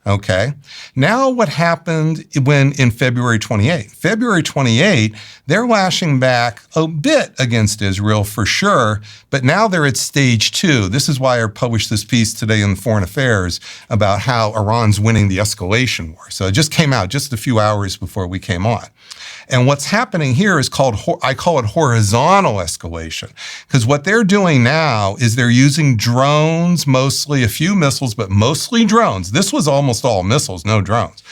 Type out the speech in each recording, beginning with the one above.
Okay. Now what happened when in February 28? February 28, they're lashing back a bit against Israel for sure, but now they're at stage 2. This is why I published this piece today in Foreign Affairs about how Iran's winning the escalation war. So it just came out just a few hours before we came on. And what's happening here is I call it horizontal escalation, because what they're doing now is they're using drones, mostly a few missiles, but mostly drones. This was almost all missiles, no drones.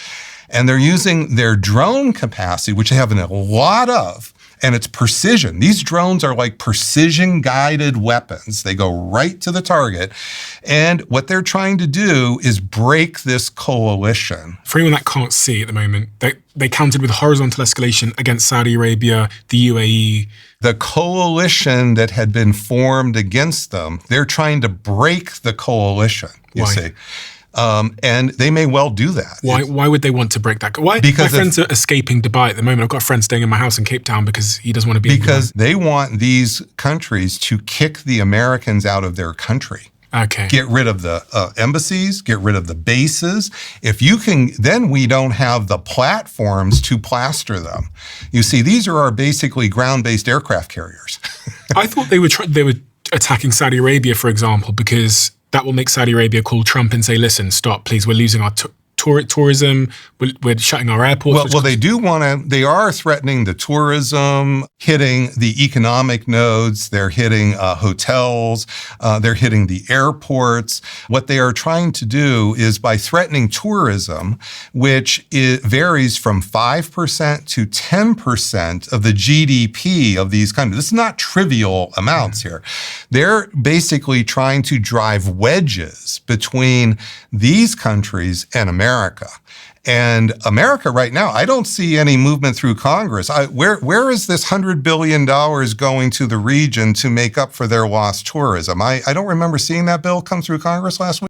And they're using their drone capacity, which they have a lot of, and it's precision. These drones are like precision-guided weapons. They go right to the target. And what they're trying to do is break this coalition. For anyone that can't see at the moment, they countered with horizontal escalation against Saudi Arabia, the UAE. The coalition that had been formed against them, they're trying to break the coalition, you see. And they may well do that. Why would they want to break that? Because my friends are escaping Dubai at the moment. I've got a friend staying in my house in Cape Town because he doesn't want to be in Dubai. Because they want these countries to kick the Americans out of their country. Okay. Get rid of the embassies, get rid of the bases. If you can, then we don't have the platforms to plaster them. You see, these are our basically ground-based aircraft carriers. I thought they were attacking Saudi Arabia, for example, because that will make Saudi Arabia call Trump and say, listen, stop, please, we're losing our tourism, we're shutting our airports. Well, they are threatening the tourism, hitting the economic nodes, they're hitting hotels, they're hitting the airports. What they are trying to do is by threatening tourism, which varies from 5% to 10% of the GDP of these countries. This is not trivial amounts here. They're basically trying to drive wedges between these countries and America. And America right now, I don't see any movement through Congress. Where is this $100 billion going to the region to make up for their lost tourism? I don't remember seeing that bill come through Congress last week.